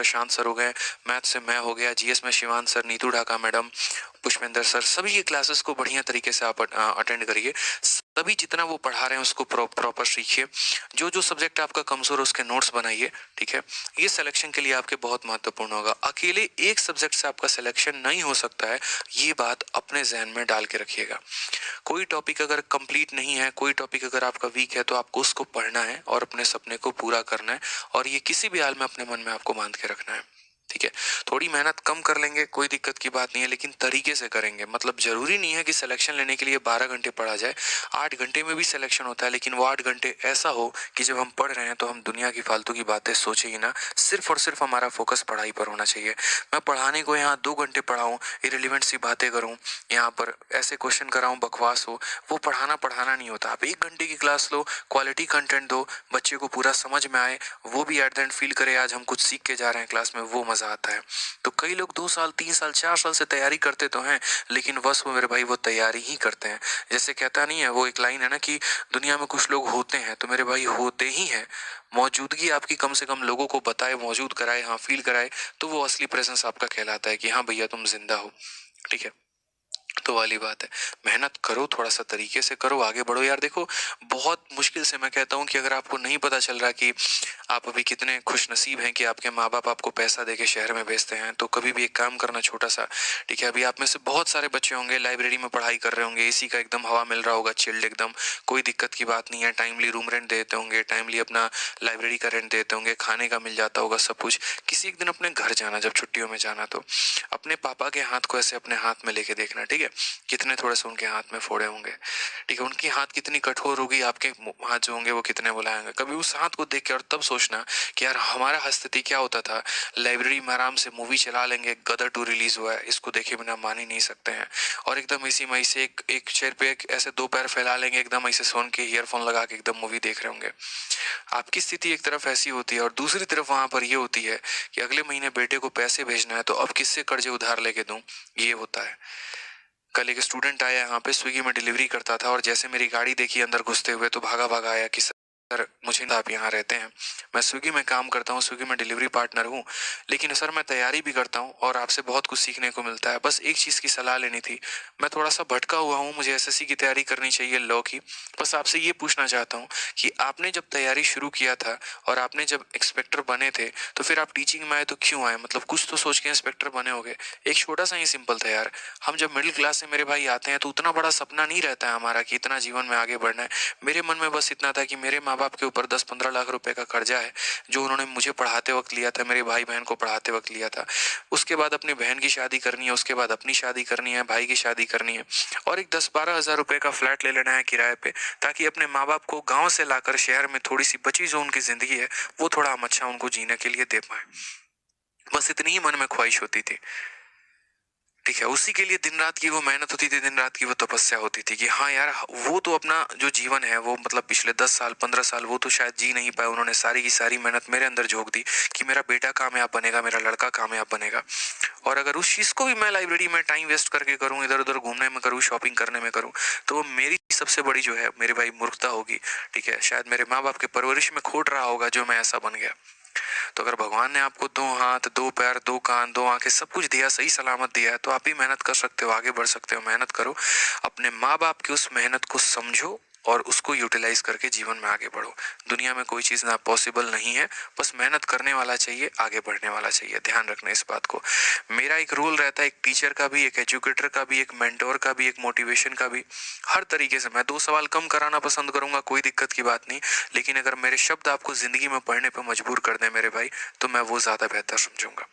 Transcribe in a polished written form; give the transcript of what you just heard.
प्रशांत sir हो गए, math से मैं हो गया, जीएस में Shivan sir, Neetu Dhaka madam, Pushpendra sir, सभी के क्लासेस को बढ़िया तरीके से आप अटेंड करिए। सभी जितना वो पढ़ा रहे हैं उसको प्रॉपर सीखिए। जो जो सब्जेक्ट आपका कमजोर है उसके नोट्स बनाइए, ठीक है। ये सिलेक्शन के लिए आपके बहुत महत्वपूर्ण होगा। अकेले एक सब्जेक्ट से आपका सिलेक्शन नहीं हो सकता है, ये बात अपने जहन में डाल के रखिएगा। कोई टॉपिक अगर कंप्लीट नहीं है, कोई टॉपिक अगर आपका वीक है, तो आपको उसको पढ़ना है और अपने सपने को पूरा करना है, और ये किसी भी हाल में अपने मन में आपको बांध के रखना है, ठीक है। थोड़ी मेहनत कम कर लेंगे, कोई दिक्कत की बात नहीं है, लेकिन तरीके से करेंगे। मतलब जरूरी नहीं है कि सिलेक्शन लेने के लिए 12 घंटे पढ़ा जाए, 8 घंटे में भी सिलेक्शन होता है, लेकिन वो 8 घंटे ऐसा हो कि जब हम पढ़ रहे हैं तो हम दुनिया की फालतू की बातें सोचे ही ना, सिर्फ और सिर्फ हमारा फोकस पढ़ाई पर होना चाहिए। मैं पढ़ाने को यहाँ 2 घंटे पढ़ाऊँ, इरेलीवेंट सी बातें करूँ, यहाँ पर ऐसे क्वेश्चन कराऊँ, बकवास हो, वो पढ़ाना नहीं होता। आप 1 घंटे की क्लास लो, क्वालिटी कंटेंट दो, बच्चे को पूरा समझ में आए, वो भी एट द एंड फील करे आज हम कुछ सीख के जा रहे हैं क्लास में, वो मजा आता है। तो कई लोग 2 साल 3 साल 4 साल से तैयारी करते तो हैं, लेकिन बस वो मेरे भाई वो तैयारी ही करते हैं। जैसे कहता नहीं है, वो एक लाइन है ना कि दुनिया में कुछ लोग होते हैं, तो मेरे भाई होते ही हैं। मौजूदगी आपकी कम से कम लोगों को बताए, मौजूद कराए, हाँ फील कराए, तो वो असली प्रेजेंस आपका कहलाता है कि हाँ भैया तुम जिंदा हो, ठीक है। तो वाली बात है, मेहनत करो, थोड़ा सा तरीके से करो, आगे बढ़ो यार। देखो बहुत मुश्किल से मैं कहता हूँ कि अगर आपको नहीं पता चल रहा कि आप अभी कितने खुश नसीब हैं कि आपके माँ बाप आपको पैसा देके शहर में भेजते हैं, तो कभी भी एक काम करना छोटा सा, ठीक है। अभी आप में से बहुत सारे बच्चे होंगे लाइब्रेरी में पढ़ाई कर रहे होंगे, एसी का एकदम हवा मिल रहा होगा, चिल्ड एकदम, कोई दिक्कत की बात नहीं है, टाइमली रूम रेंट देते होंगे, टाइमली अपना लाइब्रेरी का रेंट देते होंगे, खाने का मिल जाता होगा सब कुछ। किसी एक दिन अपने घर जाना, जब छुट्टियों में जाना, तो अपने पापा के हाथ को ऐसे अपने हाथ में लेके देखना, ठीक है। कितने थोड़े से उनके हाथ में फोड़े होंगे, ठीक है। उनकी हाथ कितनी कठोर होगी, आपके हाथ जो होंगे वो कितने बुलाएंगे। कभी उस हाथ को देख के और तब सोचना कि यार हमारा हस्तित्व क्या होता था। लाइब्रेरी में आराम से मूवी चला लेंगे, गदर 2 रिलीज हुआ है, इसको देखे बिना मान ही नहीं सकते हैं, और एकदम इसी मई से एक चेयर पे ऐसे 2 पैर फैला लेंगे, एकदम ऐसे सोन के ईयरफोन लगा के एकदम मूवी देख रहे होंगे। आपकी स्थिति एक तरफ ऐसी होती है, और दूसरी तरफ वहां पर ये होती है कि अगले महीने बेटे को पैसे भेजना है, तो अब किससे कर्जे उधार लेके दूं, ये होता है। कल एक स्टूडेंट आया यहाँ पे, स्विगी में डिलीवरी करता था, और जैसे मेरी गाड़ी देखी अंदर घुसते हुए, तो भागा भागा आया कि सर मुझे, आप यहाँ रहते हैं, मैं स्विगी में काम करता हूँ, स्विगी में डिलीवरी पार्टनर हूँ, लेकिन सर मैं तैयारी भी करता हूँ और आपसे बहुत कुछ सीखने को मिलता है, बस एक चीज़ की सलाह लेनी थी। मैं थोड़ा सा भटका हुआ हूँ, मुझे एसएससी की तैयारी करनी चाहिए, लॉ की। बस आपसे ये पूछना चाहता हूँ कि आपने जब तैयारी शुरू किया था और आपने जब इंस्पेक्टर बने थे, तो फिर आप टीचिंग में आए तो क्यों आए? मतलब कुछ तो सोच के इंस्पेक्टर बने होगे। एक छोटा सा ही सिंपल था यार। हम जब मिडिल क्लास से मेरे भाई आते हैं तो उतना बड़ा सपना नहीं रहता है हमारा कि इतना जीवन में आगे बढ़ना है। मेरे मन में बस इतना था कि मेरे माँ बाप के ऊपर 10-15 लाख रुपए का कर्जा है, जो उन्होंने मुझे पढ़ाते वक्त लिया था, मेरे भाई बहन को पढ़ाते वक्त लिया था। उसके बाद अपनी बहन की शादी करनी है, उसके बाद अपनी शादी करनी है, भाई की शादी करनी है, और एक 10-12 हजार रुपए का फ्लैट ले लेना है किराए पे, ताकि अपने माँ बाप को गाँव से लाकर शहर में थोड़ी सी बची जो उनकी जिंदगी है, वो थोड़ा हम अच्छा उनको जीने के लिए दे पाए। बस इतनी ही मन में ख्वाहिश होती थी, ठीक है। उसी के लिए दिन रात की वो मेहनत होती थी, दिन रात की वो तपस्या होती थी कि हाँ यार, वो तो अपना जो जीवन है वो मतलब पिछले 10 साल 15 साल वो तो शायद जी नहीं पाए, उन्होंने सारी की सारी मेहनत मेरे अंदर झोंक दी कि मेरा बेटा कामयाब बनेगा, मेरा लड़का कामयाब बनेगा। और अगर उस चीज़ को भी मैं लाइब्रेरी में टाइम वेस्ट करके करूँ, इधर उधर घूमने में करूँ, शॉपिंग करने में करूँ, तो वो मेरी सबसे बड़ी जो है मेरे भाई मूर्खता होगी, ठीक है। शायद मेरे माँ बाप के परवरिश में खोट रहा होगा जो मैं ऐसा बन गया। तो अगर भगवान ने आपको 2 हाथ 2 पैर 2 कान 2 आंखें सब कुछ दिया, सही सलामत दिया है, तो आप भी मेहनत कर सकते हो, आगे बढ़ सकते हो। मेहनत करो, अपने माँ बाप की उस मेहनत को समझो और उसको यूटिलाइज करके जीवन में आगे बढ़ो। दुनिया में कोई चीज़ ना पॉसिबल नहीं है, बस मेहनत करने वाला चाहिए, आगे बढ़ने वाला चाहिए। ध्यान रखना इस बात को। मेरा एक रोल रहता है, एक टीचर का भी, एक एजुकेटर का भी, एक मेंटोर का भी, एक मोटिवेशन का भी। हर तरीके से मैं 2 सवाल कम कराना पसंद करूंगा, कोई दिक्कत की बात नहीं, लेकिन अगर मेरे शब्द आपको जिंदगी में पढ़ने पर मजबूर कर दें मेरे भाई, तो मैं वो ज्यादा बेहतर समझूंगा।